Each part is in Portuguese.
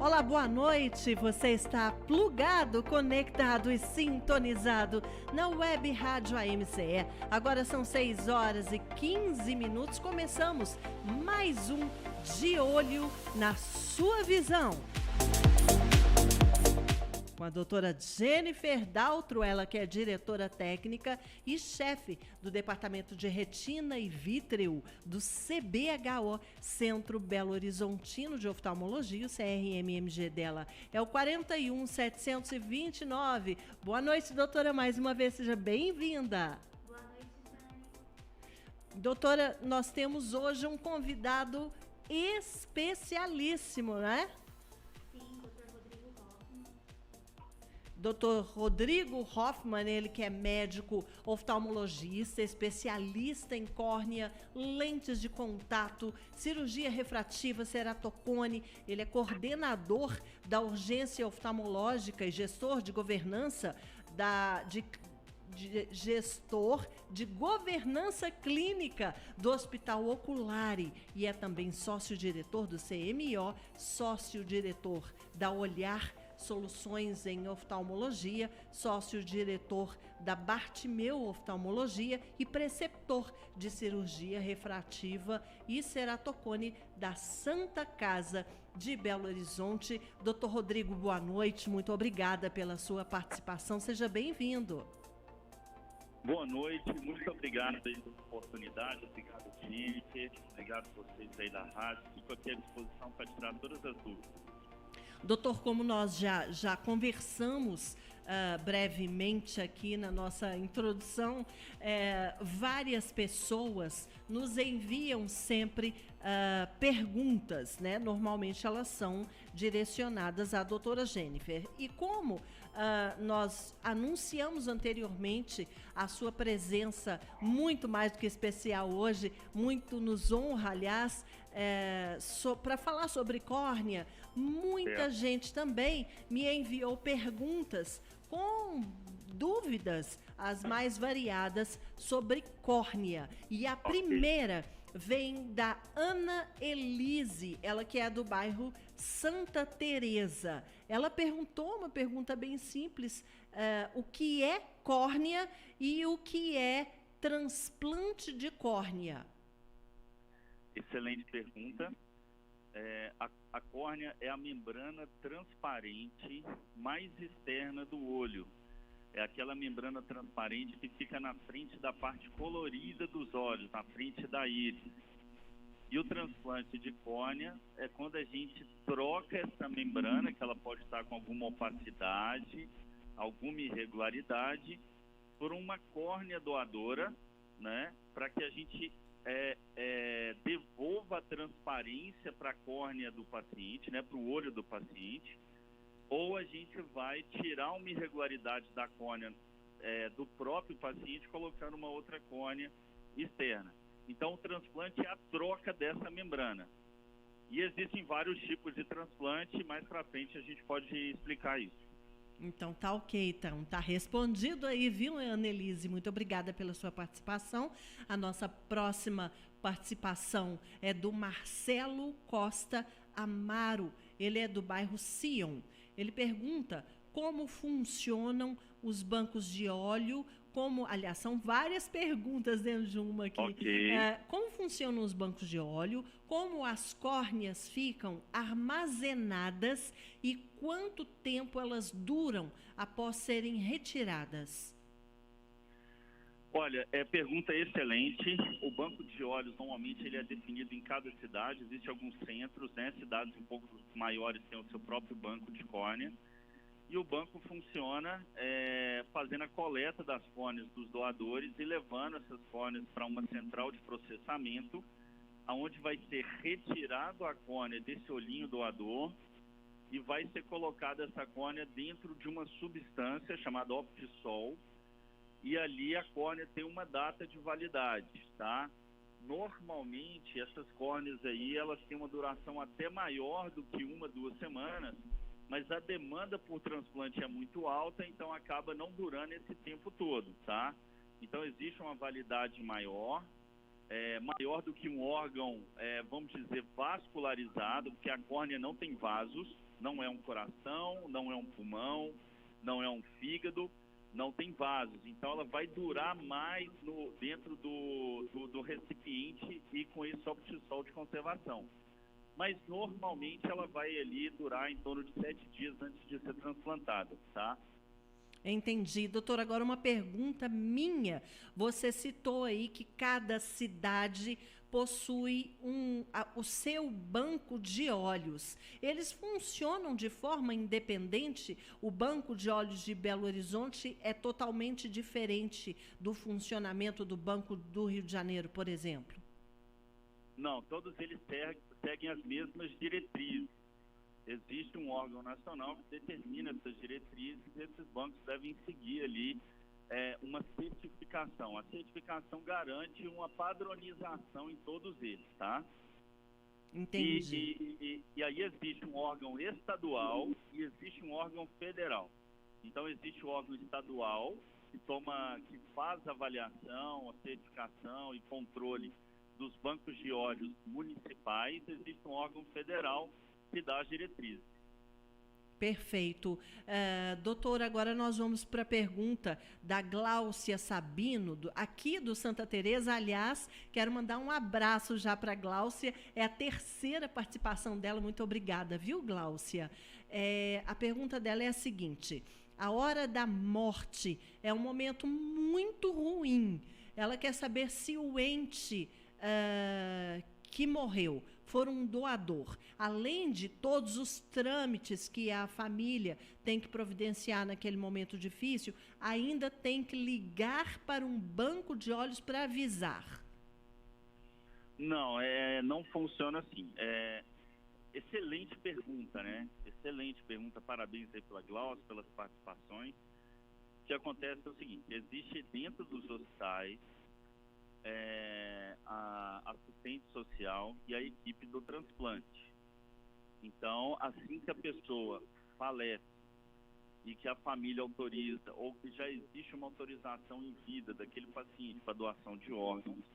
Olá, boa noite. Você está plugado, conectado e sintonizado na Web Rádio AMCE. Agora são 6 horas e 15 minutos. Começamos mais um De Olho na Sua Visão. Com a doutora Jennifer Daltro, ela que é diretora técnica e chefe do Departamento de Retina e Vítreo do CBHO, Centro Belo Horizontino de Oftalmologia. O CRM-MG dela é o 41729. Boa noite, doutora, mais uma vez, seja bem-vinda. Boa noite, Jane. Doutora, nós temos hoje um convidado especialíssimo, né? Sim, Dr. Rodrigo Hoffman. Dr. Rodrigo Hoffman, ele que é médico oftalmologista, especialista em córnea, lentes de contato, cirurgia refrativa, ceratocone. Ele é coordenador da urgência oftalmológica e gestor de governança gestor de governança clínica do Hospital Oculare e é também sócio-diretor do CMO, sócio-diretor da Olhar Soluções em Oftalmologia, sócio-diretor da Bartimeu Oftalmologia e preceptor de cirurgia refrativa e ceratocone da Santa Casa de Belo Horizonte. Dr. Rodrigo, boa noite, muito obrigada pela sua participação, seja bem-vindo. Boa noite, muito obrigado pela oportunidade, obrigado, gente, obrigado a vocês aí da rádio, fico aqui à disposição para tirar todas as dúvidas. Doutor, como nós já conversamos brevemente aqui na nossa introdução, várias pessoas nos enviam sempre perguntas, né? Normalmente elas são direcionadas à doutora Jennifer. E como nós anunciamos anteriormente a sua presença muito mais do que especial hoje, muito nos honra, aliás, para falar sobre córnea, muita gente também me enviou perguntas com dúvidas as mais variadas sobre córnea. E a primeira vem da Ana Elise, ela que é do bairro Santa Teresa. Ela perguntou uma pergunta bem simples, o que é córnea e o que é transplante de córnea? Excelente pergunta. A córnea é a membrana transparente mais externa do olho. É aquela membrana transparente que fica na frente da parte colorida dos olhos, na frente da íris. E o transplante de córnea é quando a gente troca essa membrana, que ela pode estar com alguma opacidade, alguma irregularidade, por uma córnea doadora, né, para que a gente devolva a transparência para a córnea do paciente, né, para o olho do paciente, ou a gente vai tirar uma irregularidade da córnea do próprio paciente, colocando uma outra córnea externa. Então, o transplante é a troca dessa membrana. E existem vários tipos de transplante, mais para frente a gente pode explicar isso. Então tá ok, então tá respondido aí, viu, Annelise? Muito obrigada pela sua participação. A nossa próxima participação é do Marcelo Costa Amaro, ele é do bairro Sion. Ele pergunta como funcionam os bancos de óleo, aliás, são várias perguntas dentro de uma aqui. Okay. Como funcionam os bancos de óleo, como as córneas ficam armazenadas e quanto tempo elas duram após serem retiradas? Olha, pergunta excelente. O banco de olhos, normalmente, ele é definido em cada cidade. Existem alguns centros, né? Cidades um pouco maiores têm o seu próprio banco de córnea. E o banco funciona fazendo a coleta das córneas dos doadores e levando essas córneas para uma central de processamento, onde vai ser retirado a córnea desse olhinho doador e vai ser colocada essa córnea dentro de uma substância chamada Optisol, e ali a córnea tem uma data de validade, tá? Normalmente, essas córneas aí, elas têm uma duração até maior do que 1-2 semanas, mas a demanda por transplante é muito alta, então acaba não durando esse tempo todo, tá? Então existe uma validade maior, maior do que um órgão, vamos dizer, vascularizado, porque a córnea não tem vasos, não é um coração, não é um pulmão, não é um fígado, não tem vasos. Então, ela vai durar mais dentro do recipiente e com isso opte sol de conservação. Mas, normalmente, ela vai ali durar em torno de 7 dias antes de ser transplantada, tá? Entendi. Doutor, agora uma pergunta minha. Você citou aí que cada cidade possui o seu banco de olhos. Eles funcionam de forma independente? O banco de olhos de Belo Horizonte é totalmente diferente do funcionamento do Banco do Rio de Janeiro, por exemplo? Não, todos eles seguem as mesmas diretrizes. Existe um órgão nacional que determina essas diretrizes e esses bancos devem seguir ali uma certificação. A certificação garante uma padronização em todos eles, tá? Entendi. E aí existe um órgão estadual e existe um órgão federal. Então existe o órgão estadual que faz avaliação, a certificação e controle dos bancos de olhos municipais. Existe um órgão federal que dá as diretrizes. Perfeito. Doutor, agora nós vamos para a pergunta da Gláucia Sabino, aqui do Santa Teresa. Aliás, quero mandar um abraço já para a Gláucia. É a terceira participação dela. Muito obrigada, viu, Gláucia? A pergunta dela é a seguinte: a hora da morte é um momento muito ruim. Ela quer saber se o ente que morreu for um doador, além de todos os trâmites que a família tem que providenciar naquele momento difícil, ainda tem que ligar para um banco de olhos para avisar. Não, não funciona assim. Excelente pergunta, né? Excelente pergunta, parabéns aí pela Glaucia, pelas participações. O que acontece é o seguinte: existe dentro dos hospitais a assistente social e a equipe do transplante. Então, assim que a pessoa falece e que a família autoriza, ou que já existe uma autorização em vida daquele paciente para doação de órgãos,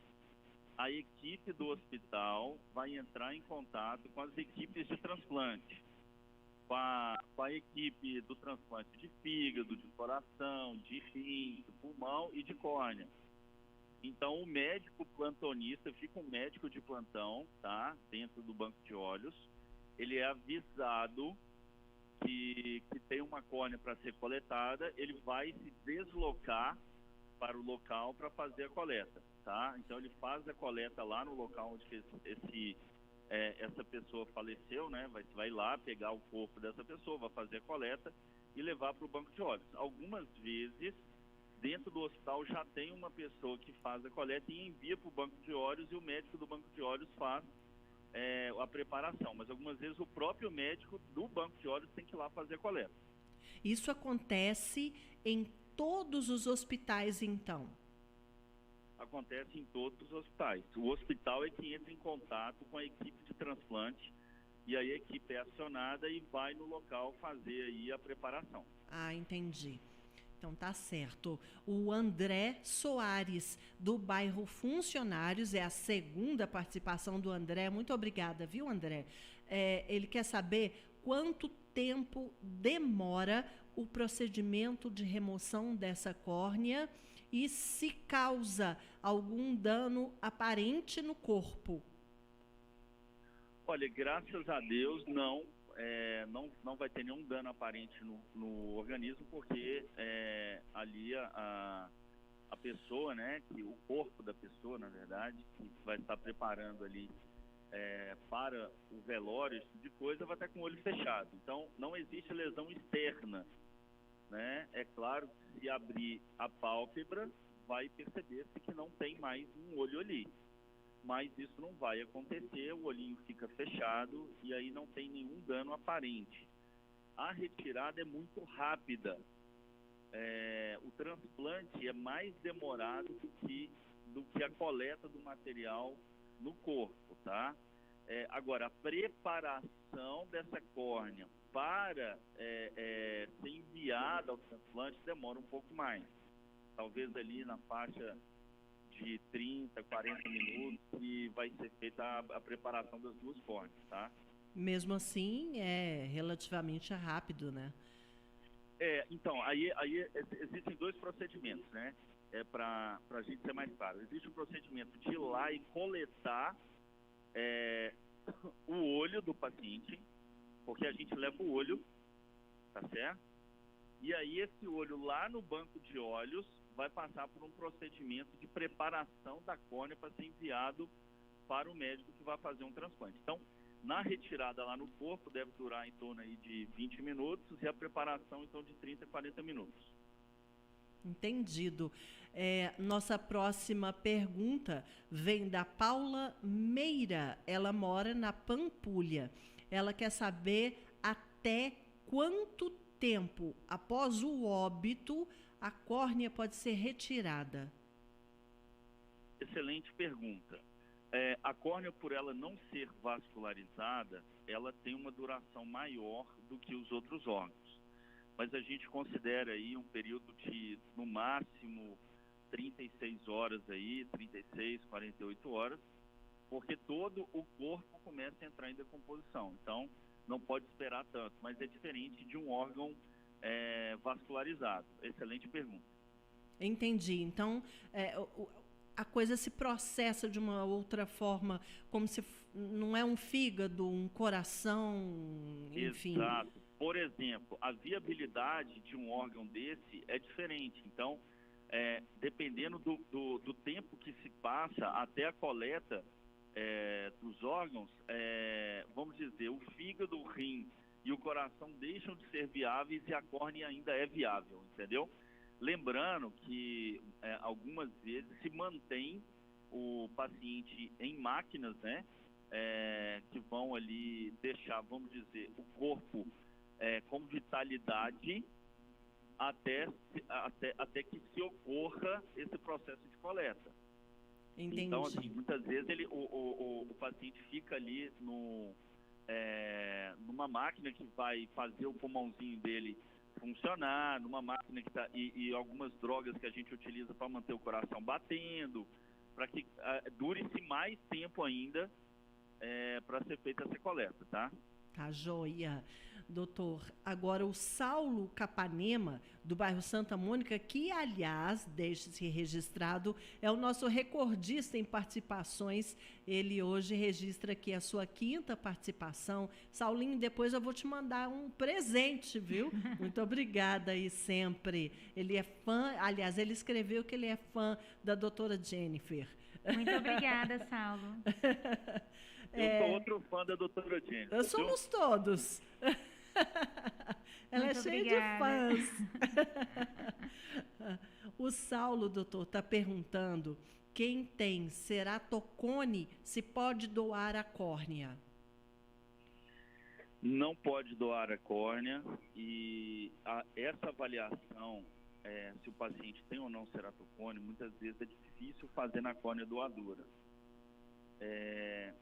a equipe do hospital vai entrar em contato com as equipes de transplante, com a equipe do transplante de fígado, de coração, de rim, de pulmão e de córnea. Então, o médico plantonista, fica um médico de plantão, tá, dentro do banco de olhos, ele é avisado que tem uma córnea para ser coletada, ele vai se deslocar para o local para fazer a coleta, tá? Então, ele faz a coleta lá no local onde essa pessoa faleceu, né? Vai lá pegar o corpo dessa pessoa, vai fazer a coleta e levar para o banco de olhos. Algumas vezes, dentro do hospital já tem uma pessoa que faz a coleta e envia para o banco de olhos, e o médico do banco de olhos faz a preparação. Mas algumas vezes o próprio médico do banco de olhos tem que ir lá fazer a coleta. Isso acontece em todos os hospitais, então? Acontece em todos os hospitais. O hospital é que entra em contato com a equipe de transplante, e aí a equipe é acionada e vai no local fazer aí a preparação. Ah, entendi. Então tá certo. O André Soares, do bairro Funcionários, é a segunda participação do André. Muito obrigada, viu, André? Ele quer saber quanto tempo demora o procedimento de remoção dessa córnea e se causa algum dano aparente no corpo. Olha, graças a Deus não vai ter nenhum dano aparente no organismo, porque ali a pessoa, né, o corpo da pessoa, na verdade, que vai estar preparando ali para o velório, esse tipo de coisa, vai estar com o olho fechado. Então, não existe lesão externa, né? É claro que se abrir a pálpebra, vai perceber-se que não tem mais um olho ali. Mas isso não vai acontecer, o olhinho fica fechado e aí não tem nenhum dano aparente. A retirada é muito rápida. O transplante é mais demorado do que a coleta do material no corpo, tá? Agora, a preparação dessa córnea para ser enviada ao transplante demora um pouco mais. Talvez ali na faixa de 30, 40 minutos que vai ser feita a preparação das duas córneas, tá? Mesmo assim, é relativamente rápido, né? Então, aí existem dois procedimentos, né? Para a gente ser mais claro. Existe o procedimento de ir lá e coletar o olho do paciente, porque a gente leva o olho, tá certo? E aí esse olho lá no banco de olhos vai passar por um procedimento de preparação da córnea para ser enviado para o médico que vai fazer um transplante. Então, na retirada lá no corpo deve durar em torno aí de 20 minutos e a preparação então de 30 a 40 minutos. Entendido. Nossa próxima pergunta vem da Paula Meira. Ela mora na Pampulha. Ela quer saber até quanto tempo após o óbito a córnea pode ser retirada. Excelente pergunta. A córnea, por ela não ser vascularizada, ela tem uma duração maior do que os outros órgãos. Mas a gente considera aí um período de, no máximo, 36 horas aí, 36, 48 horas, porque todo o corpo começa a entrar em decomposição. Então, não pode esperar tanto, mas é diferente de um órgão vascularizado. Excelente pergunta. Entendi. Então, a coisa se processa de uma outra forma, como se não é um fígado, um coração, enfim. Exato. Por exemplo, a viabilidade de um órgão desse é diferente. Então, dependendo do tempo que se passa até a coleta dos órgãos, vamos dizer, o fígado, o rim e o coração deixam de ser viáveis e a córnea ainda é viável, entendeu? Lembrando que algumas vezes se mantém o paciente em máquinas, né, que vão ali deixar, vamos dizer, o corpo com vitalidade até que se ocorra esse processo de coleta. Entendi. Então, assim, muitas vezes o paciente fica ali numa máquina que vai fazer o pulmãozinho dele funcionar, numa máquina que e algumas drogas que a gente utiliza para manter o coração batendo, para que dure-se mais tempo ainda para ser feita essa coleta, tá? Tá joia. Doutor, agora o Saulo Capanema, do bairro Santa Mônica, que, aliás, deixe-se registrado, é o nosso recordista em participações. Ele hoje registra aqui a sua 5ª participação. Saulinho, depois eu vou te mandar um presente, viu? Muito obrigada aí sempre. Ele é fã, aliás, ele escreveu que ele é fã da doutora Jennifer. Muito obrigada, Saulo. Eu sou outro fã da doutora Jennifer. Somos todos. Ela Muito é cheia obrigada. de fãs. O Saulo, doutor, está perguntando: quem tem ceratocone se pode doar a córnea? Não pode doar a córnea e essa avaliação, se o paciente tem ou não ceratocone, muitas vezes é difícil fazer na córnea doadora.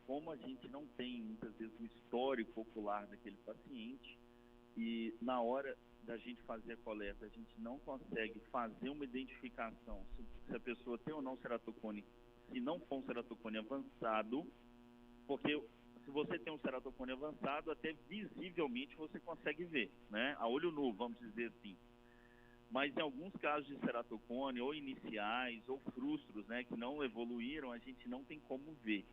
Como a gente não tem, muitas vezes, um histórico ocular daquele paciente e na hora da gente fazer a coleta, a gente não consegue fazer uma identificação se a pessoa tem ou não ceratocone, se não for um ceratocone avançado, porque se você tem um ceratocone avançado, até visivelmente você consegue ver, né? A olho nu, vamos dizer assim. Mas em alguns casos de ceratocone, ou iniciais, ou frustros, né, que não evoluíram, a gente não tem como ver.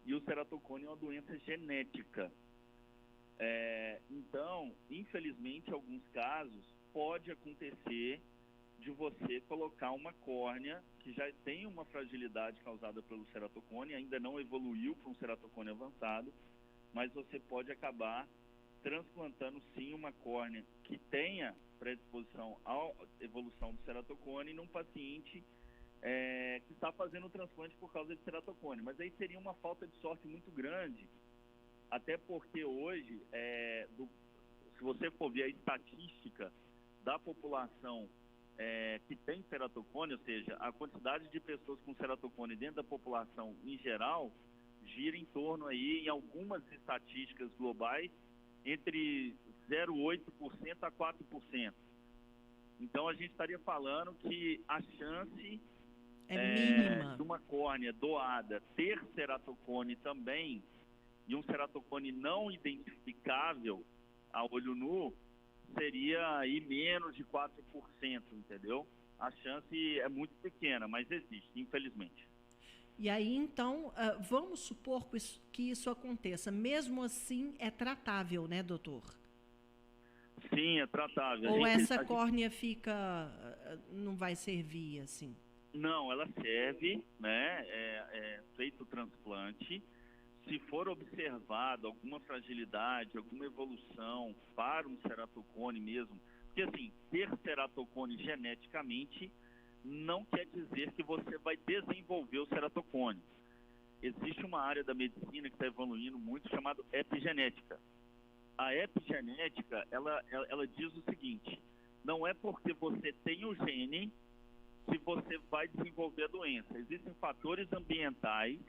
E o ceratocone é uma doença genética. Então, infelizmente, em alguns casos, pode acontecer de você colocar uma córnea que já tem uma fragilidade causada pelo ceratocone, ainda não evoluiu para um ceratocone avançado, mas você pode acabar transplantando sim uma córnea que tenha predisposição à evolução do ceratocone num paciente que está fazendo o transplante por causa de ceratocone. Mas aí seria uma falta de sorte muito grande, até porque hoje, se você for ver a estatística da população que tem ceratocone, ou seja, a quantidade de pessoas com ceratocone dentro da população em geral, gira em torno aí, em algumas estatísticas globais, entre 0,8% a 4%. Então, a gente estaria falando que a chance É mínima. De uma córnea doada ter ceratocone também, e um ceratocone não identificável a olho nu, seria aí menos de 4%, entendeu? A chance é muito pequena, mas existe, infelizmente. E aí, então, vamos supor que isso aconteça. Mesmo assim, é tratável, né, doutor? Sim, é tratável. Ou essa córnea fica, não vai servir, assim? Não, ela serve, né? É feito o transplante. Se for observado alguma fragilidade, alguma evolução para um ceratocone mesmo, porque assim, ter ceratocone geneticamente não quer dizer que você vai desenvolver o ceratocone. Existe uma área da medicina que está evoluindo muito chamada epigenética. A epigenética, ela diz o seguinte: não é porque você tem o gene que você vai desenvolver a doença. Existem fatores ambientais,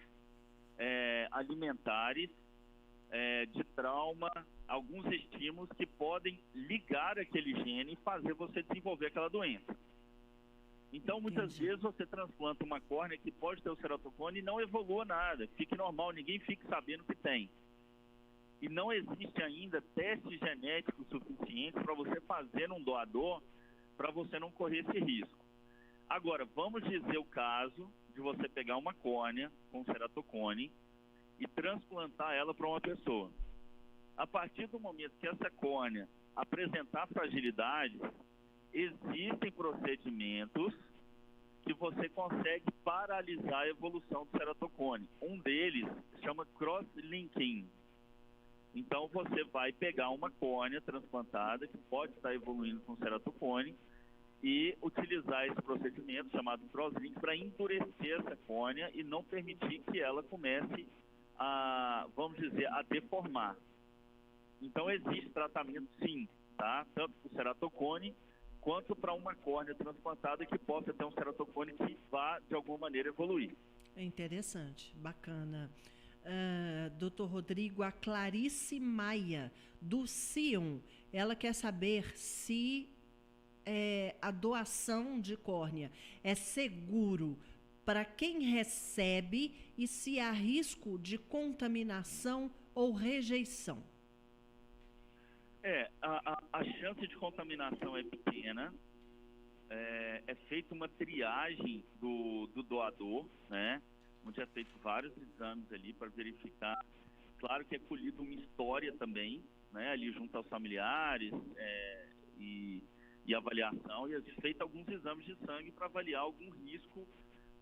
alimentares, de trauma, alguns estímulos que podem ligar aquele gene e fazer você desenvolver aquela doença. Então, muitas vezes você transplanta uma córnea que pode ter o ceratocone e não evolua nada, fique normal, ninguém fique sabendo que tem. E não existe ainda teste genético suficiente para você fazer um doador para você não correr esse risco. Agora, vamos dizer o caso de você pegar uma córnea com ceratocone e transplantar ela para uma pessoa. A partir do momento que essa córnea apresentar fragilidade, existem procedimentos que você consegue paralisar a evolução do ceratocone. Um deles chama cross-linking. Então, você vai pegar uma córnea transplantada que pode estar evoluindo com ceratocone e utilizar esse procedimento chamado crosslink para endurecer essa córnea e não permitir que ela comece a, vamos dizer, a deformar. Então, existe tratamento sim, tá? Tanto para o ceratocone quanto para uma córnea transplantada que possa ter um ceratocone que vá, de alguma maneira, evoluir. É interessante, bacana. Doutor Rodrigo, a Clarice Maia, do Sion, ela quer saber se a doação de córnea é seguro para quem recebe e se há risco de contaminação ou rejeição. A chance de contaminação é pequena. É feita uma triagem do doador, né? Onde é feito vários exames ali para verificar. Claro que é colhida uma história também, né? Ali junto aos familiares e avaliação, e é feito alguns exames de sangue para avaliar algum risco,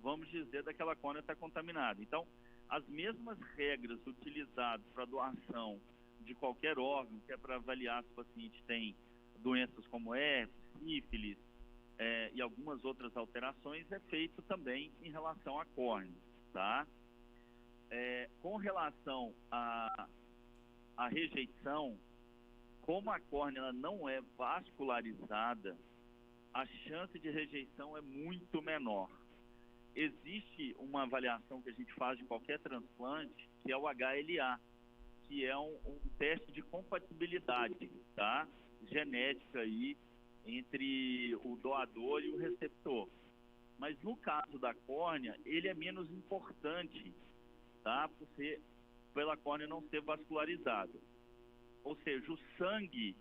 vamos dizer, daquela córnea estar contaminada. Então, as mesmas regras utilizadas para doação de qualquer órgão, que é para avaliar se o paciente tem doenças como herpes, sífilis e algumas outras alterações, é feito também em relação à córnea, tá? Com relação à rejeição, como a córnea ela não é vascularizada, a chance de rejeição é muito menor. Existe uma avaliação que a gente faz de qualquer transplante, que é o HLA, que é um teste de compatibilidade, tá? Genética aí entre o doador e o receptor. Mas no caso da córnea, ele é menos importante, tá? Pela córnea não ser vascularizada. Ou seja, o sangue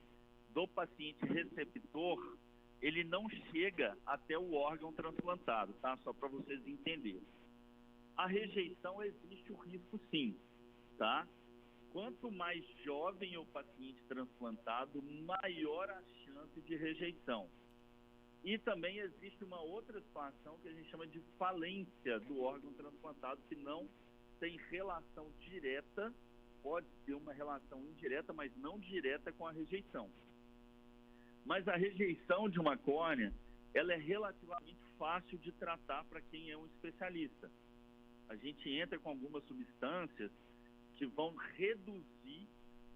do paciente receptor, ele não chega até o órgão transplantado, tá? Só para vocês entenderem. A rejeição existe o risco sim, tá? Quanto mais jovem o paciente transplantado, maior a chance de rejeição. E também existe uma outra situação que a gente chama de falência do órgão transplantado, que não tem relação direta, pode ter uma relação indireta, mas não direta com a rejeição. Mas a rejeição de uma córnea, ela é relativamente fácil de tratar para quem é um especialista. A gente entra com algumas substâncias que vão reduzir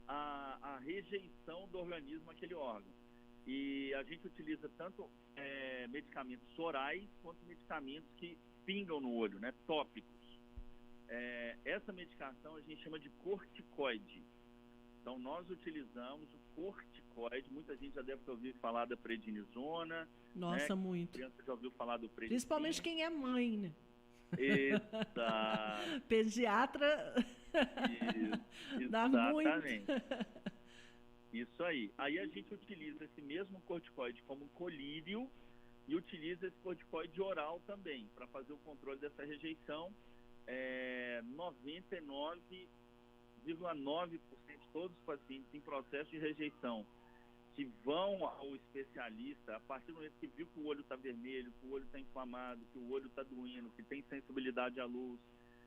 a rejeição do organismo àquele órgão. E a gente utiliza tanto medicamentos orais quanto medicamentos que pingam no olho, né, tópicos. Essa medicação a gente chama de corticoide. Então, nós utilizamos o corticoide corticoide. Muita gente já deve ter ouvido falar da prednisona. Nossa, né? muito. A criança já ouviu falar do prednisona. Principalmente quem é mãe, né? Exato. Pediatra dá muito. Exatamente. Isso aí. Aí a gente utiliza esse mesmo corticoide como colírio e utiliza esse corticoide oral também para fazer o controle dessa rejeição. 99,9% de todos os pacientes em processo de rejeição que vão ao especialista, a partir do momento que viu que o olho está vermelho, que o olho está inflamado, que o olho está doendo, que tem sensibilidade à luz,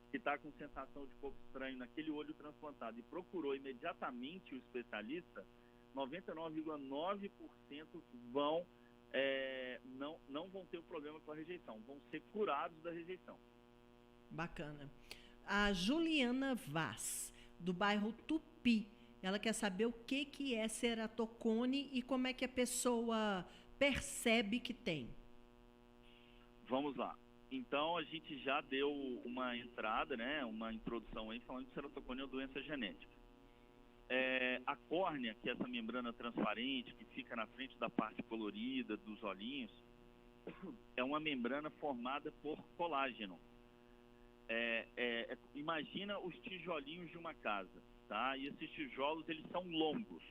que está com sensação de corpo estranho naquele olho transplantado e procurou imediatamente o especialista, 99,9% não vão ter o problema com a rejeição, vão ser curados da rejeição. Bacana. A Juliana Vaz, do bairro Tupi, ela quer saber o que é ceratocone e como é que a pessoa percebe que tem. Vamos lá. Então, a gente já deu uma entrada, né, uma introdução aí, falando que ceratocone é uma doença genética. A córnea, que é essa membrana transparente, que fica na frente da parte colorida dos olhinhos, é uma membrana formada por colágeno. Imagina os tijolinhos de uma casa, tá? E esses tijolos, eles são longos.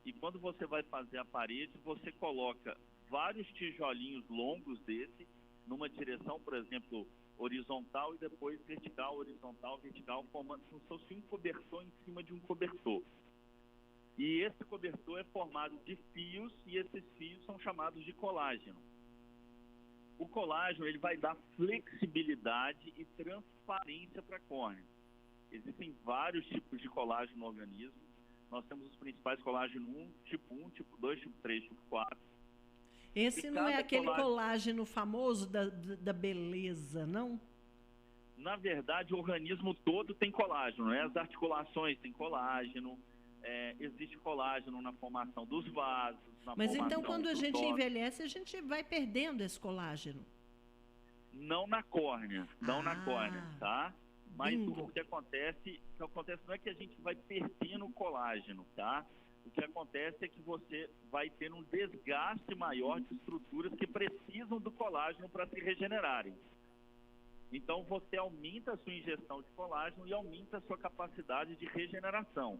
E quando você vai fazer a parede, você coloca vários tijolinhos longos desse, numa direção, por exemplo, horizontal e depois vertical, horizontal, vertical, formando como se fosse um cobertor em cima de um cobertor. E esse cobertor é formado de fios e esses fios são chamados de colágeno. O colágeno, ele vai dar flexibilidade e transparência para a córnea. Existem vários tipos de colágeno no organismo. Nós temos os principais colágeno 1, tipo 1, tipo 2, tipo 3, tipo 4. Esse não é aquele colágeno famoso da beleza, não? Na verdade, o organismo todo tem colágeno, né? As articulações têm colágeno, existe colágeno na formação dos vasos, Mas então, quando a gente envelhece, a gente vai perdendo esse colágeno? Não na córnea, tá? Mas o que acontece não é que a gente vai perdendo o colágeno, tá? O que acontece é que você vai ter um desgaste maior de estruturas que precisam do colágeno para se regenerarem. Então, você aumenta a sua ingestão de colágeno e aumenta a sua capacidade de regeneração.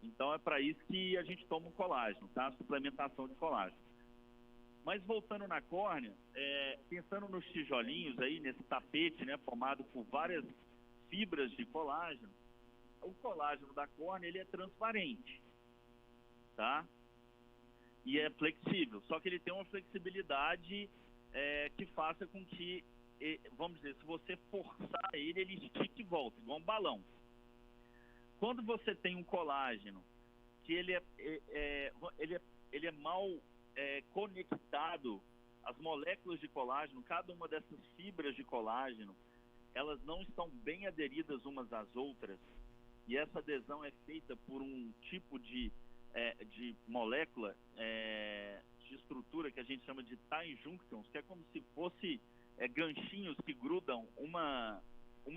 Então, é para isso que a gente toma o colágeno, tá? A suplementação de colágeno. Mas voltando na córnea, pensando nos tijolinhos aí, nesse tapete, né, formado por várias fibras de colágeno, o colágeno da córnea, ele é transparente, tá? E é flexível, só que ele tem uma flexibilidade que faça com que, vamos dizer, se você forçar ele estica e volta, igual um balão. Quando você tem um colágeno que ele é mal conectado, as moléculas de colágeno, cada uma dessas fibras de colágeno, elas não estão bem aderidas umas às outras, e essa adesão é feita por um tipo de molécula, de estrutura que a gente chama de tie junctions, que é como se fosse ganchinhos que grudam uma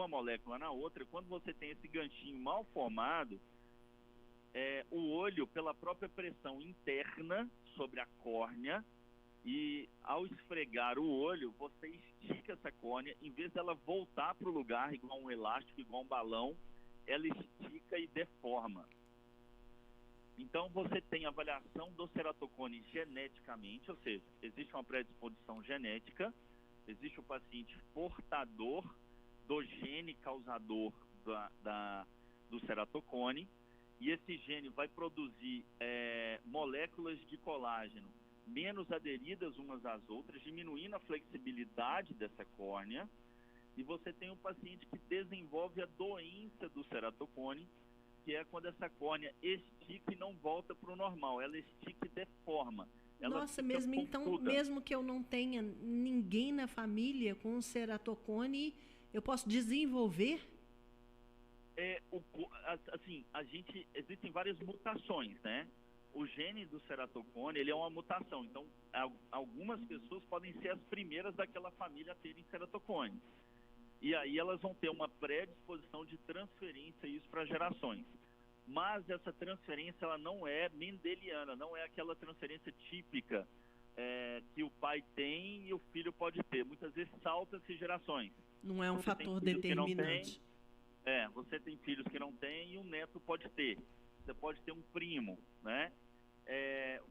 molécula na outra. Quando você tem esse ganchinho mal formado, o olho, pela própria pressão interna sobre a córnea, e ao esfregar o olho, você estica essa córnea, em vez dela voltar para o lugar igual um elástico, igual um balão, ela estica e deforma. Então, você tem avaliação do ceratocone geneticamente, ou seja, existe uma predisposição genética, existe o paciente portador do gene causador do ceratocone, e esse gene vai produzir moléculas de colágeno menos aderidas umas às outras, diminuindo a flexibilidade dessa córnea, e você tem um paciente que desenvolve a doença do ceratocone, que é quando essa córnea estica e não volta para o normal, ela estica e deforma. Nossa, mesmo então, mesmo que eu não tenha ninguém na família com ceratocone, eu posso desenvolver? Existem várias mutações, né? O gene do ceratocone, ele é uma mutação. Então, algumas pessoas podem ser as primeiras daquela família a terem ceratocone. E aí elas vão ter uma predisposição de transferência isso para gerações. mas essa transferência ela não é mendeliana, não é aquela transferência típica que o pai tem e o filho pode ter. Muitas vezes salta-se gerações. Não é um Você fator tem filhos que não determinante. você tem filhos que não tem e um neto pode ter. Você pode ter um primo, né?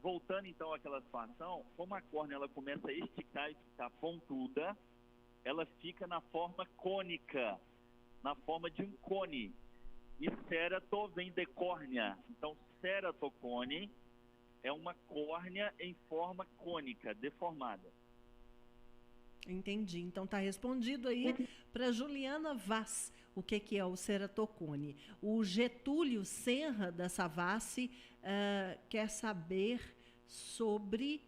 Voltando então àquela situação, como a córnea ela começa a esticar e ficar pontuda, ela fica na forma cônica, na forma de um cone. E cerato vem de córnea. Então, ceratocone é uma córnea em forma cônica, deformada. Entendi. Então tá respondido aí para Juliana Vaz o que é o ceratocone. O Getúlio Senra da Savassi quer saber sobre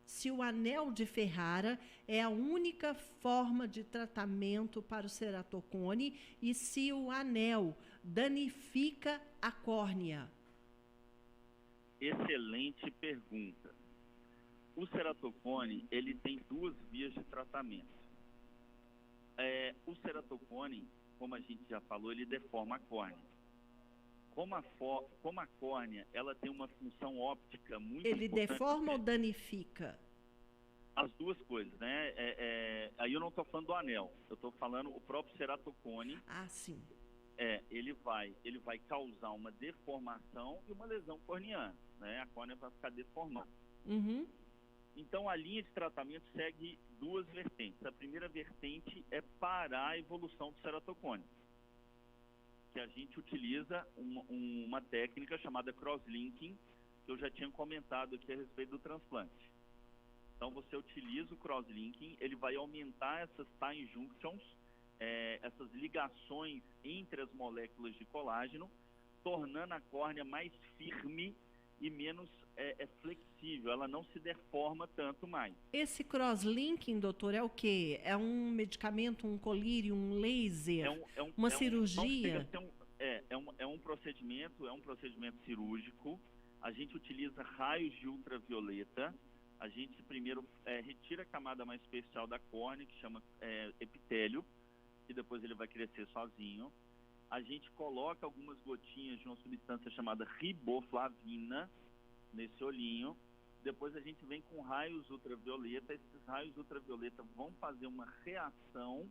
se o anel de Ferrara é a única forma de tratamento para o ceratocone e se o anel danifica a córnea. Excelente pergunta. O ceratocone, ele tem duas vias de tratamento. O ceratocone, como a gente já falou, ele deforma a córnea. Como a córnea, ela tem uma função óptica muito Ele importante. deforma ou danifica? As duas coisas, né? Aí eu não estou falando do anel, eu estou falando o próprio ceratocone. Ah, sim. Ele vai causar uma deformação e uma lesão corneana, né? A córnea vai ficar deformada. Uhum. Então, a linha de tratamento segue duas vertentes. A primeira vertente é parar a evolução do ceratocone, que a gente utiliza uma técnica chamada crosslinking, que eu já tinha comentado aqui a respeito do transplante. Então, você utiliza o crosslinking, ele vai aumentar essas tie junctions, essas ligações entre as moléculas de colágeno, tornando a córnea mais firme e menos flexível, ela não se deforma tanto mais. Esse crosslinking, doutor, é o quê? É um medicamento, um colírio, um laser, uma cirurgia? É um procedimento cirúrgico. A gente utiliza raios de ultravioleta. A gente primeiro retira a camada mais superficial da córnea, que chama epitélio, que depois ele vai crescer sozinho. A gente coloca algumas gotinhas de uma substância chamada riboflavina nesse olhinho. Depois a gente vem com raios ultravioleta. Esses raios ultravioleta vão fazer uma reação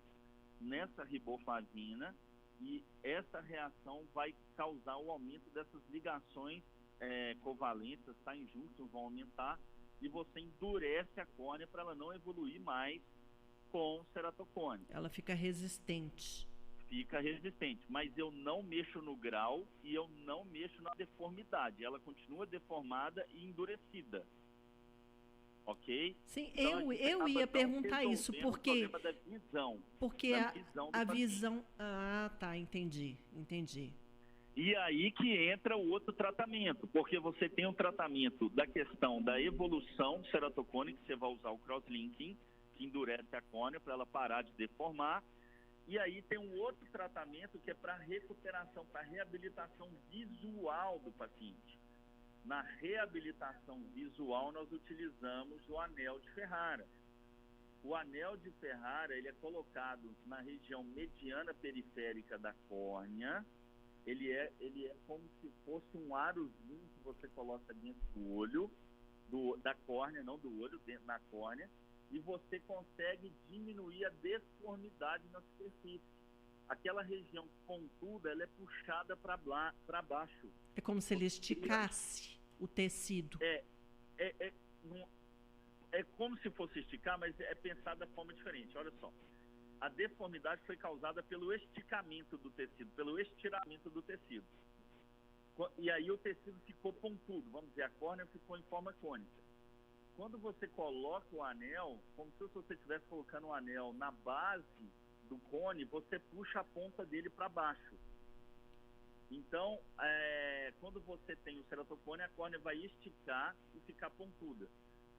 nessa riboflavina e essa reação vai causar o aumento dessas ligações covalentes, as tie junctions vão aumentar e você endurece a córnea para ela não evoluir mais com o ceratocone. Ela fica resistente. Fica resistente, mas eu não mexo no grau e eu não mexo na deformidade. Ela continua deformada e endurecida. Ok? Sim, então, eu ia perguntar isso, porque... O problema da visão. Porque a visão... Ah, tá, entendi. E aí que entra o outro tratamento, porque você tem um tratamento da questão da evolução do ceratocone, que você vai usar o crosslinking, que endurece a córnea para ela parar de deformar. E aí tem um outro tratamento que é para recuperação, para reabilitação visual do paciente. Na reabilitação visual, nós utilizamos o anel de Ferrara. O anel de Ferrara, ele é colocado na região mediana periférica da córnea. Ele é como se fosse um arozinho que você coloca dentro do olho, da córnea, não do olho, dentro da córnea, e você consegue diminuir a deformidade na superfície. Aquela região pontuda, ela é puxada para baixo. É como se ele esticasse o tecido. É como se fosse esticar, mas é pensado da forma diferente. Olha só. A deformidade foi causada pelo esticamento do tecido, pelo estiramento do tecido. E aí o tecido ficou pontudo, vamos dizer, a córnea ficou em forma cônica. Quando você coloca o anel, como se você estivesse colocando um anel na base do cone, você puxa a ponta dele para baixo. Então, quando você tem o ceratocone, a córnea vai esticar e ficar pontuda.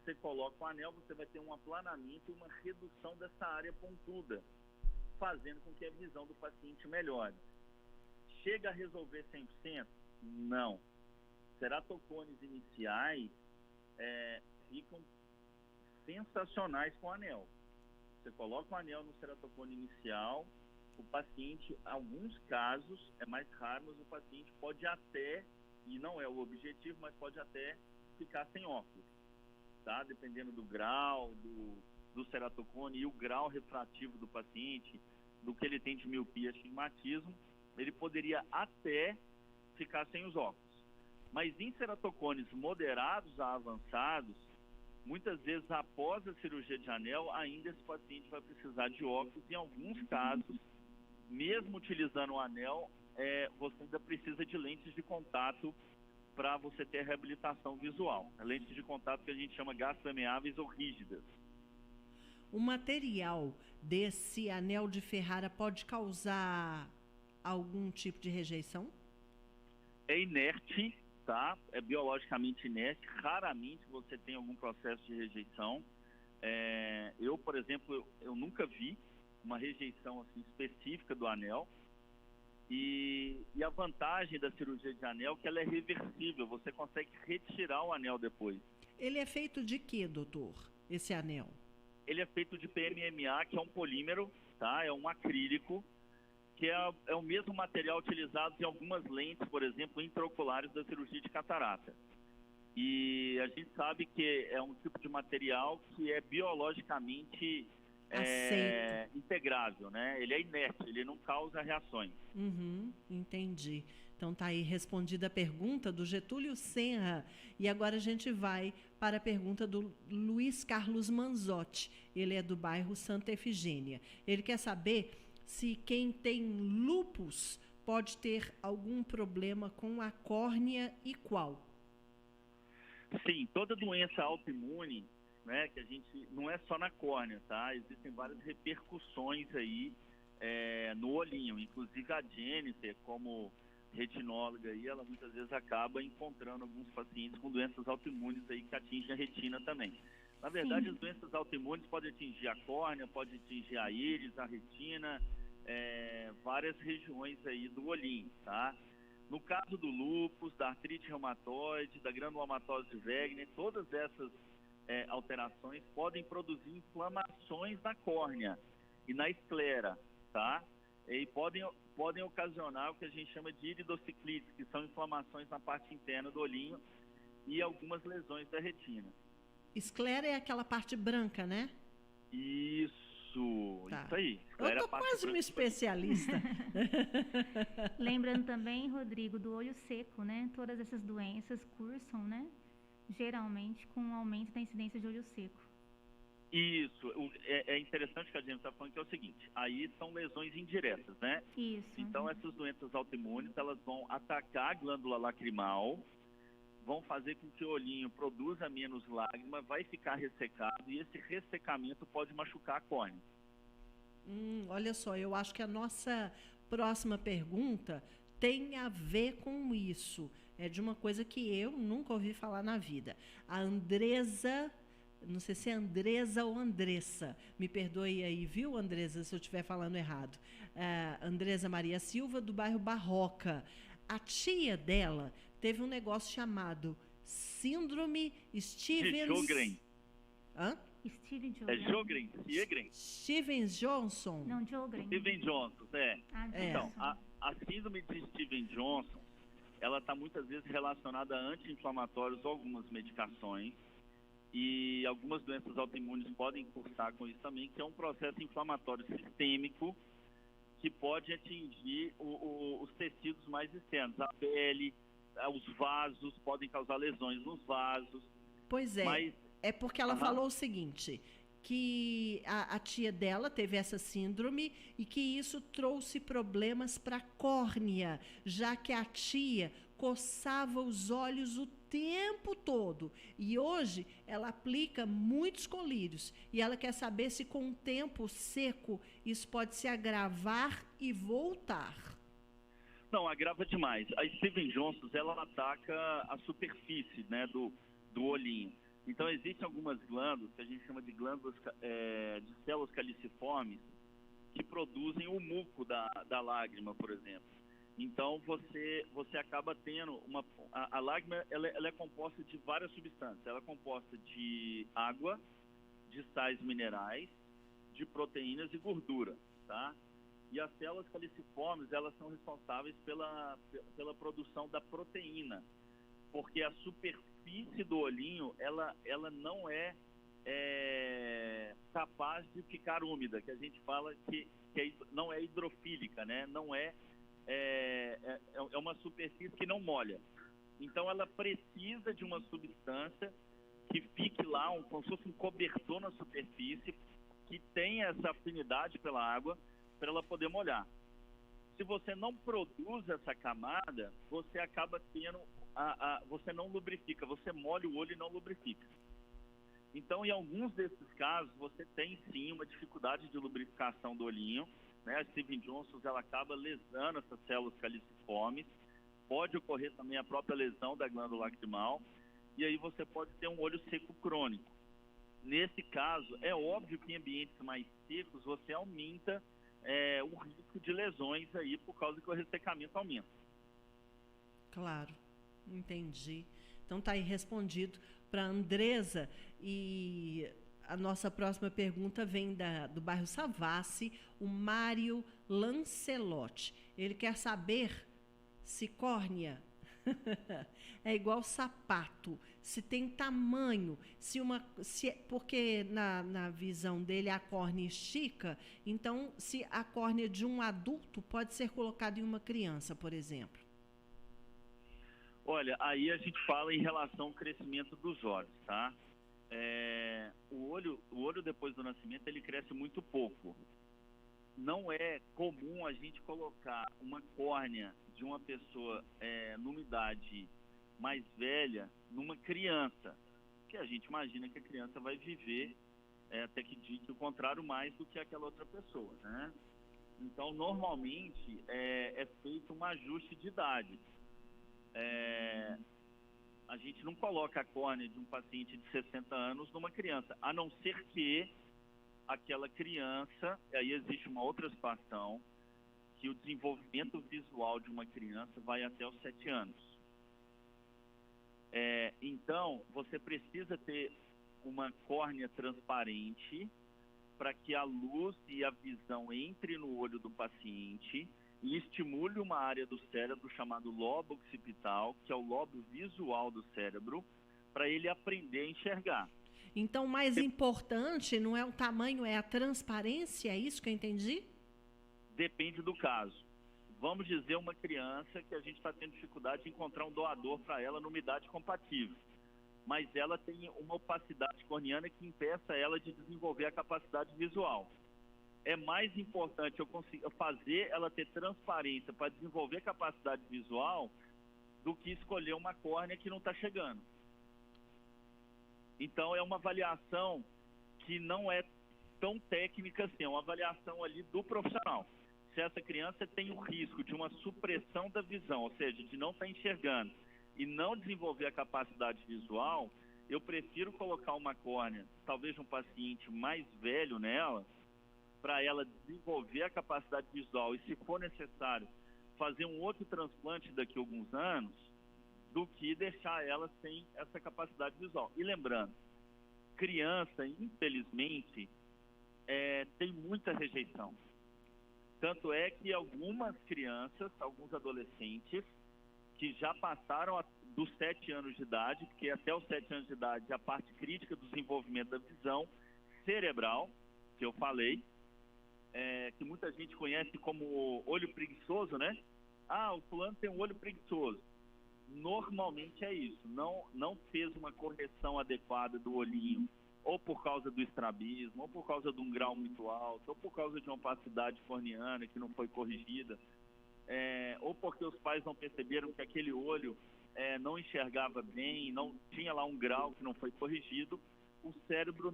Você coloca o anel, você vai ter um aplanamento e uma redução dessa área pontuda, fazendo com que a visão do paciente melhore. Chega a resolver 100%? Não. Ceratocones iniciais ficam sensacionais com o anel. Você coloca o anel no ceratocone inicial, o paciente, em alguns casos, é mais raro, mas o paciente pode até, e não é o objetivo, mas pode até ficar sem óculos, tá? Dependendo do grau, do ceratocone e o grau refrativo do paciente, do que ele tem de miopia, astigmatismo, ele poderia até ficar sem os óculos. Mas em ceratocones moderados a avançados, muitas vezes após a cirurgia de anel, ainda esse paciente vai precisar de óculos. Em alguns casos, mesmo utilizando o anel, você ainda precisa de lentes de contato para você ter reabilitação visual. Lentes de contato que a gente chama gastroameáveis ou rígidas. O material desse anel de Ferrara pode causar algum tipo de rejeição? É inerte, tá? É biologicamente inerte. Raramente você tem algum processo de rejeição. Eu, por exemplo, eu nunca vi uma rejeição assim, específica do anel. E a vantagem da cirurgia de anel é que ela é reversível. Você consegue retirar o anel depois. Ele é feito de quê, doutor, esse anel? Ele é feito de PMMA, que é um polímero, tá? É um acrílico, que é o mesmo material utilizado em algumas lentes, por exemplo, intraoculares da cirurgia de catarata. E a gente sabe que é um tipo de material que é biologicamente integrável, né? Ele é inerte, ele não causa reações. Entendi. Então tá aí respondida a pergunta do Getúlio Senra. E agora a gente vai para a pergunta do Luiz Carlos Manzotti. Ele é do bairro Santa Efigênia. Ele quer saber se quem tem lúpus pode ter algum problema com a córnea e qual. Sim, toda doença autoimune, né, que a gente não é só na córnea, tá? Existem várias repercussões aí no olhinho, inclusive a Jennifer, como retinóloga aí, ela muitas vezes acaba encontrando alguns pacientes com doenças autoimunes aí que atingem a retina também. Na verdade, as doenças autoimunes podem atingir a córnea, podem atingir a íris, a retina, várias regiões aí do olhinho, tá? No caso do lúpus, da artrite reumatoide, da granulomatose de Wegener, todas essas alterações podem produzir inflamações na córnea e na esclera, tá? E podem ocasionar o que a gente chama de iridociclites, que são inflamações na parte interna do olhinho e algumas lesões da retina. Esclera é aquela parte branca, né? Isso Tá. aí. Eu tô quase uma especialista. Lembrando também, Rodrigo, do olho seco, né? Todas essas doenças cursam, né? Geralmente com um aumento da incidência de olho seco. Isso. É interessante que a gente está falando que é o seguinte, aí são lesões indiretas, né? Isso. Então, essas doenças autoimunes, elas vão atacar a glândula lacrimal, vão fazer com que o olhinho produza menos lágrima, vai ficar ressecado e esse ressecamento pode machucar a córnea. Olha só, eu acho que a nossa próxima pergunta tem a ver com isso. É de uma coisa que eu nunca ouvi falar na vida. A Andresa, não sei se é Andresa ou Andressa, me perdoe aí, viu, Andresa, se eu estiver falando errado. Andresa Maria Silva, do bairro Barroca. A tia dela teve um negócio chamado Síndrome Stevens... Hã? Stevens Johnson. Não, Jogren. Steven Johnson, Então, a síndrome de Steven Johnson, ela está muitas vezes relacionada a anti-inflamatórios ou algumas medicações, e algumas doenças autoimunes podem cursar com isso também, que é um processo inflamatório sistêmico que pode atingir os tecidos mais externos, a pele, os vasos, podem causar lesões nos vasos. Pois é. É porque ela falou o seguinte, que a tia dela teve essa síndrome e que isso trouxe problemas para a córnea, já que a tia coçava os olhos o tempo todo. E hoje ela aplica muitos colírios e ela quer saber se com o tempo seco isso pode se agravar e voltar. Não, agrava demais. A Steven Johnson, ela ataca a superfície, né, do olhinho. Então, existem algumas glândulas, que a gente chama de glândulas de células caliciformes, que produzem o muco da lágrima, por exemplo. Então, você acaba tendo a lágrima, ela é composta de várias substâncias. Ela é composta de água, de sais minerais, de proteínas e gordura, tá? E as células caliciformes, elas são responsáveis pela produção da proteína, porque a superfície do olhinho, ela não é capaz de ficar úmida, que a gente fala que não é hidrofílica, né? Não é uma superfície que não molha. Então ela precisa de uma substância que fique lá, como se fosse um cobertor na superfície, que tenha essa afinidade pela água, para ela poder molhar. Se você não produz essa camada, você acaba tendo, você não lubrifica, você molha o olho e não lubrifica. Então, em alguns desses casos, você tem sim uma dificuldade de lubrificação do olhinho, né? A Stevens-Johnson, ela acaba lesando essas células caliciformes, pode ocorrer também a própria lesão da glândula lacrimal, e aí você pode ter um olho seco crônico. Nesse caso, é óbvio que em ambientes mais secos você aumenta o risco de lesões aí por causa que o ressecamento aumenta. Claro, entendi. Então tá aí respondido para a Andresa. E a nossa próxima pergunta vem do bairro Savassi, o Mário Lancelotti. Ele quer saber se córnea é igual sapato, se tem tamanho, porque na visão dele a córnea estica, então se a córnea de um adulto pode ser colocada em uma criança, por exemplo. Olha, aí a gente fala em relação ao crescimento dos olhos, tá? O olho depois do nascimento, ele cresce muito pouco. Não é comum a gente colocar uma córnea de uma pessoa numa idade mais velha numa criança, que a gente imagina que a criança vai viver até que diga o contrário mais do que aquela outra pessoa, né? Então, normalmente, é feito um ajuste de idade. A gente não coloca a córnea de um paciente de 60 anos numa criança, a não ser que aquela criança, aí existe uma outra situação, que o desenvolvimento visual de uma criança vai até os 7 anos. Então, você precisa ter uma córnea transparente para que a luz e a visão entre no olho do paciente e estimule uma área do cérebro chamado lobo occipital, que é o lobo visual do cérebro, para ele aprender a enxergar. Então, o mais importante não é o tamanho, é a transparência, é isso que eu entendi? Depende do caso. Vamos dizer uma criança que a gente está tendo dificuldade de encontrar um doador para ela numa idade compatível, mas ela tem uma opacidade corneana que impeça ela de desenvolver a capacidade visual. É mais importante eu conseguir fazer ela ter transparência para desenvolver a capacidade visual do que escolher uma córnea que não está chegando. Então, é uma avaliação que não é tão técnica assim, é uma avaliação ali do profissional. Se essa criança tem o risco de uma supressão da visão, ou seja, de não estar enxergando e não desenvolver a capacidade visual, eu prefiro colocar uma córnea, talvez um paciente mais velho nela, para ela desenvolver a capacidade visual e, se for necessário, fazer um outro transplante daqui a alguns anos, do que deixar ela sem essa capacidade visual. E lembrando, criança, infelizmente, tem muita rejeição. Tanto é que algumas crianças, alguns adolescentes, que já passaram dos 7 anos de idade, porque até os 7 anos de idade a parte crítica do desenvolvimento da visão cerebral, que eu falei, que muita gente conhece como olho preguiçoso, né? O fulano tem um olho preguiçoso. Normalmente é isso, não fez uma correção adequada do olhinho, ou por causa do estrabismo, ou por causa de um grau muito alto, ou por causa de uma opacidade corneana que não foi corrigida, ou porque os pais não perceberam que aquele olho não enxergava bem, não tinha lá um grau que não foi corrigido, o cérebro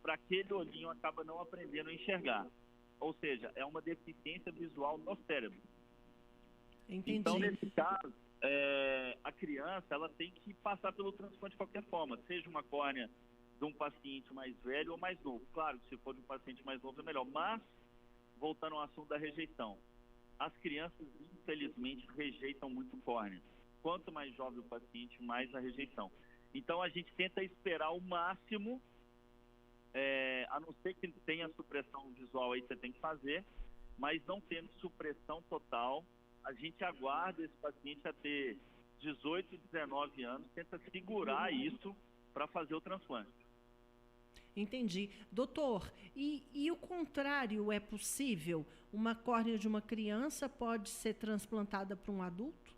para aquele olhinho acaba não aprendendo a enxergar. Ou seja, é uma deficiência visual no cérebro. Entendi. Então, nesse caso, a criança ela tem que passar pelo transplante de qualquer forma, seja uma córnea de um paciente mais velho ou mais novo. Claro que se for de um paciente mais novo é melhor, mas, voltando ao assunto da rejeição, as crianças, infelizmente, rejeitam muito córnea. Quanto mais jovem o paciente, mais a rejeição. Então, a gente tenta esperar o máximo, a não ser que tenha supressão visual aí que você tem que fazer, mas não tendo supressão total. A gente aguarda esse paciente a ter 18, 19 anos, tenta segurar isso para fazer o transplante. Entendi. Doutor, e o contrário é possível? Uma córnea de uma criança pode ser transplantada para um adulto?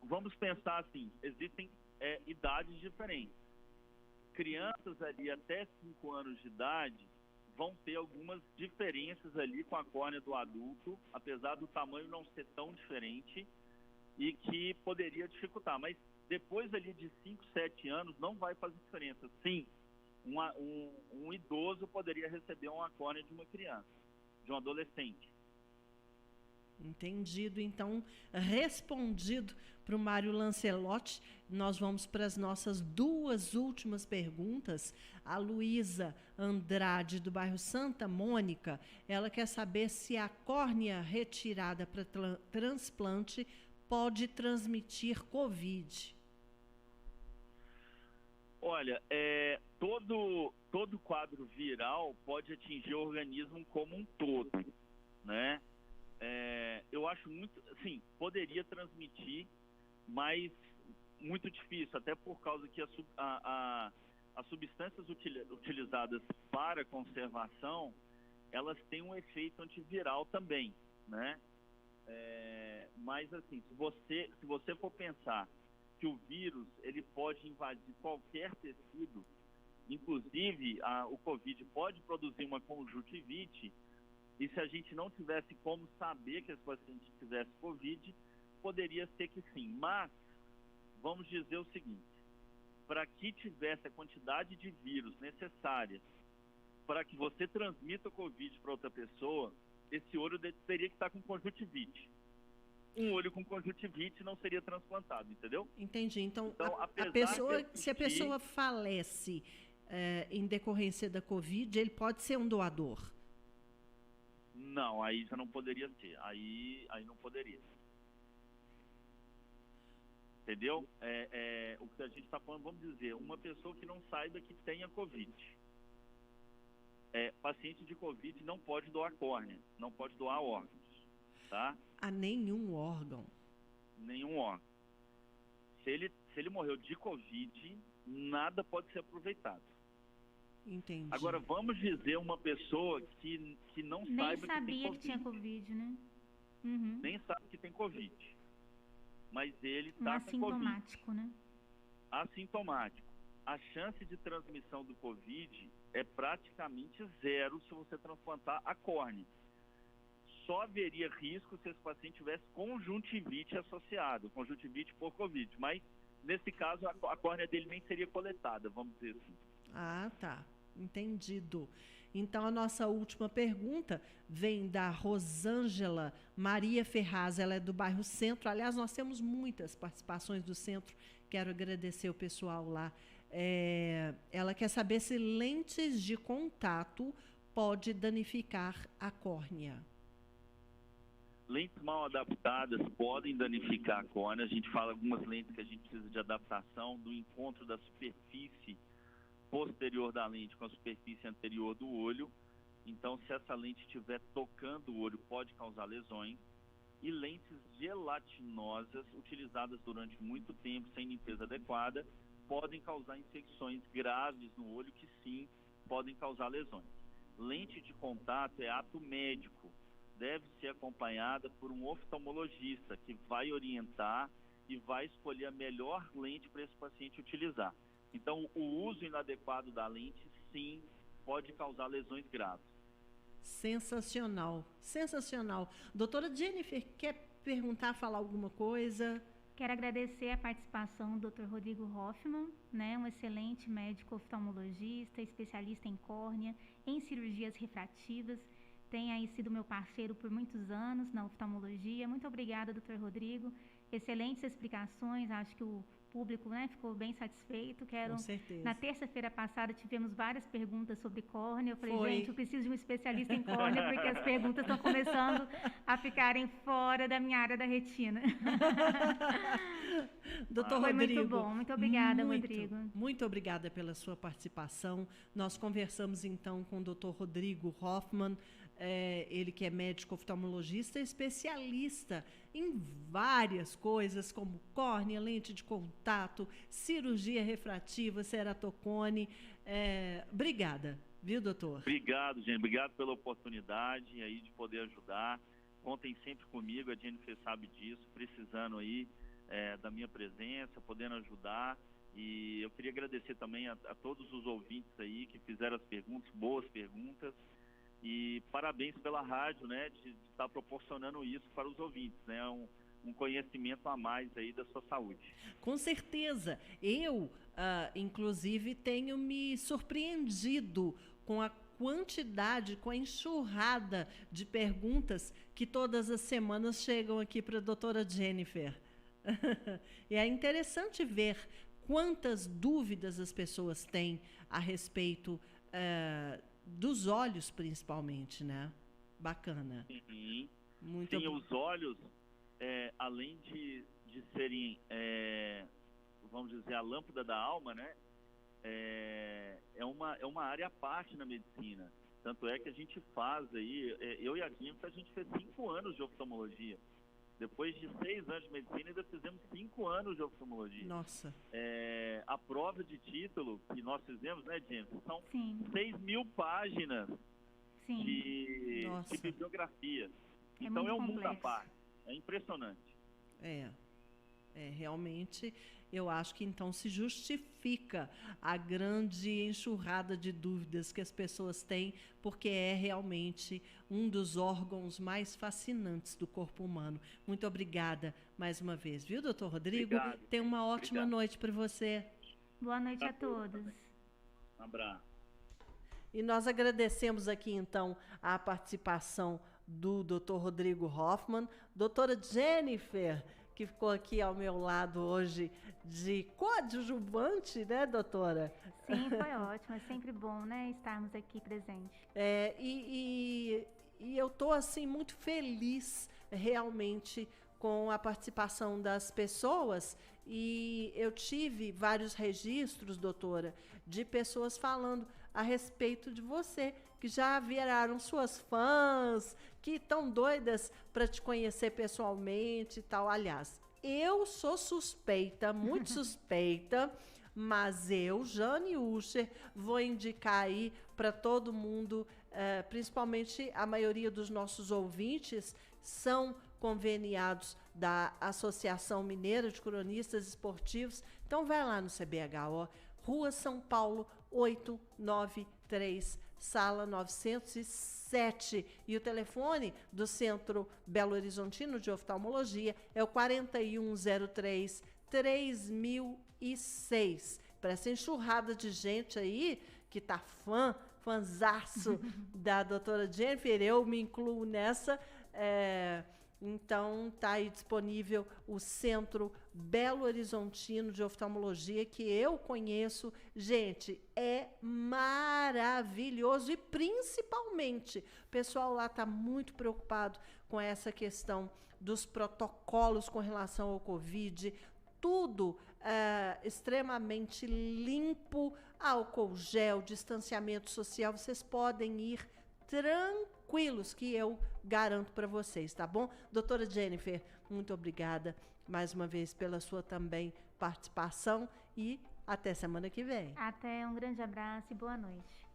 Vamos pensar assim, existem idades diferentes. Crianças ali até 5 anos de idade vão ter algumas diferenças ali com a córnea do adulto, apesar do tamanho não ser tão diferente e que poderia dificultar. Mas depois ali de 5, 7 anos não vai fazer diferença. Sim, um idoso poderia receber uma córnea de uma criança, de um adolescente. Entendido. Então, respondido para o Mário Lancelotti, nós vamos para as nossas 2 últimas perguntas. A Luísa Andrade, do bairro Santa Mônica, ela quer saber se a córnea retirada para transplante pode transmitir Covid. Olha, todo quadro viral pode atingir o organismo como um todo, né? Eu acho muito, sim, poderia transmitir, mas muito difícil, até por causa que as substâncias utilizadas para conservação, elas têm um efeito antiviral também, né? Mas assim, se você for pensar que o vírus ele pode invadir qualquer tecido, inclusive o Covid pode produzir uma conjuntivite, e se a gente não tivesse como saber que esse paciente tivesse Covid, poderia ser que sim. Mas, vamos dizer o seguinte, para que tivesse a quantidade de vírus necessária para que você transmita o Covid para outra pessoa, esse olho teria que estar com conjuntivite. Um olho com conjuntivite não seria transplantado, entendeu? Entendi. Então se a pessoa falece em decorrência da Covid, ele pode ser um doador? Não, aí já não poderia ser. Aí não poderia. Entendeu? O que a gente está falando, vamos dizer, uma pessoa que não saiba que tenha Covid. Paciente de Covid não pode doar córnea, não pode doar órgãos, tá? A nenhum órgão? Nenhum órgão. Se ele morreu de Covid, nada pode ser aproveitado. Entendi. Agora, vamos dizer uma pessoa que não saiba que tem Covid. Nem sabia que tinha Covid, né? Uhum. Nem sabe que tem Covid. Mas ele está com Covid. Assintomático, né? Assintomático. A chance de transmissão do Covid é praticamente zero se você transplantar a córnea. Só haveria risco se esse paciente tivesse conjuntivite associado, conjuntivite por Covid. Mas, nesse caso, a córnea dele nem seria coletada, vamos dizer assim. Ah, tá. Entendido. Então, a nossa última pergunta vem da Rosângela Maria Ferraz, ela é do bairro Centro. Aliás, nós temos muitas participações do Centro, quero agradecer o pessoal lá. Ela quer saber se lentes de contato pode danificar a córnea. Lentes mal adaptadas podem danificar a córnea. A gente fala algumas lentes que a gente precisa de adaptação do encontro da superfície posterior da lente com a superfície anterior do olho. Então, se essa lente estiver tocando o olho, pode causar lesões. E lentes gelatinosas, utilizadas durante muito tempo, sem limpeza adequada, podem causar infecções graves no olho, que sim, podem causar lesões. Lente de contato é ato médico, deve ser acompanhada por um oftalmologista, que vai orientar e vai escolher a melhor lente para esse paciente utilizar. Então, o uso inadequado da lente, sim, pode causar lesões graves. Sensacional, sensacional. Doutora Jennifer, quer perguntar, falar alguma coisa? Quero agradecer a participação do Dr. Rodrigo Hoffmann, né, um excelente médico oftalmologista, especialista em córnea, em cirurgias refrativas. Tem aí sido meu parceiro por muitos anos na oftalmologia. Muito obrigada, Dr. Rodrigo. Excelentes explicações, acho que o público, né, ficou bem satisfeito. Com certeza. Na terça-feira passada tivemos várias perguntas sobre córnea. Eu falei, Foi. gente, eu preciso de um especialista em córnea, porque as perguntas estão começando a ficarem fora da minha área da retina. Doutor Foi Rodrigo, muito bom. Muito obrigada, Rodrigo. Muito obrigada pela sua participação. Nós conversamos então com o Dr. Rodrigo Hoffmann, ele que é médico oftalmologista, especialista em várias coisas, como córnea, lente de contato, cirurgia refrativa, ceratocone. Obrigada, viu, doutor? Obrigado, gente. Obrigado pela oportunidade aí de poder ajudar. Contem sempre comigo, a Jennifer sabe disso, precisando aí da minha presença, podendo ajudar. E eu queria agradecer também a todos os ouvintes aí que fizeram as perguntas, boas perguntas. E parabéns pela rádio, né, de estar proporcionando isso para os ouvintes, né, um conhecimento a mais aí da sua saúde. Com certeza. Eu, inclusive, tenho me surpreendido com a quantidade, com a enxurrada de perguntas que todas as semanas chegam aqui para a doutora Jennifer. E é interessante ver quantas dúvidas as pessoas têm a respeito dos olhos, principalmente, né? Bacana. Sim, Muito sim, os olhos, além de serem, vamos dizer, a lâmpada da alma, né? É uma área à parte na medicina. Tanto é que a gente faz aí, eu e a Jennifer, a gente fez 5 anos de oftalmologia. Depois de 6 anos de medicina, ainda fizemos 5 anos de oftalmologia. Nossa. A prova de título que nós fizemos, né, Jennifer, são Sim. 6.000 páginas Sim. de bibliografia. Então é um mundo à parte. É impressionante. Realmente, eu acho que então se justifica a grande enxurrada de dúvidas que as pessoas têm, porque é realmente um dos órgãos mais fascinantes do corpo humano. Muito obrigada mais uma vez, viu, doutor Rodrigo? Obrigado. Tenha uma ótima noite para você. Boa noite a todos. Um abraço. E nós agradecemos aqui, então, a participação do Dr. Rodrigo Hoffmann, doutora Jennifer, que ficou aqui ao meu lado hoje de coadjuvante, né, doutora? Sim, foi ótimo. É sempre bom, né, estarmos aqui presentes. E eu estou, assim, muito feliz, realmente, com a participação das pessoas. E eu tive vários registros, doutora, de pessoas falando a respeito de você, que já viraram suas fãs, que estão doidas para te conhecer pessoalmente e tal. Aliás, eu sou suspeita, muito suspeita, mas eu, Jane Usher, vou indicar aí para todo mundo, principalmente a maioria dos nossos ouvintes são conveniados da Associação Mineira de Cronistas Esportivos. Então vai lá no CBHO, Rua São Paulo 893, sala 907. E o telefone do Centro Belo Horizontino de Oftalmologia é o 4103-3006. Para essa enxurrada de gente aí que tá fãzaço da doutora Jennifer, eu me incluo nessa. Então, está aí disponível o Centro Belo Horizontino de Oftalmologia, que eu conheço. Gente, é maravilhoso e, principalmente, o pessoal lá está muito preocupado com essa questão dos protocolos com relação ao Covid. Tudo extremamente limpo, álcool gel, distanciamento social. Vocês podem ir tranquilos, que eu garanto para vocês, tá bom? Doutora Jennifer, muito obrigada mais uma vez pela sua também participação e até semana que vem. Até, um grande abraço e boa noite.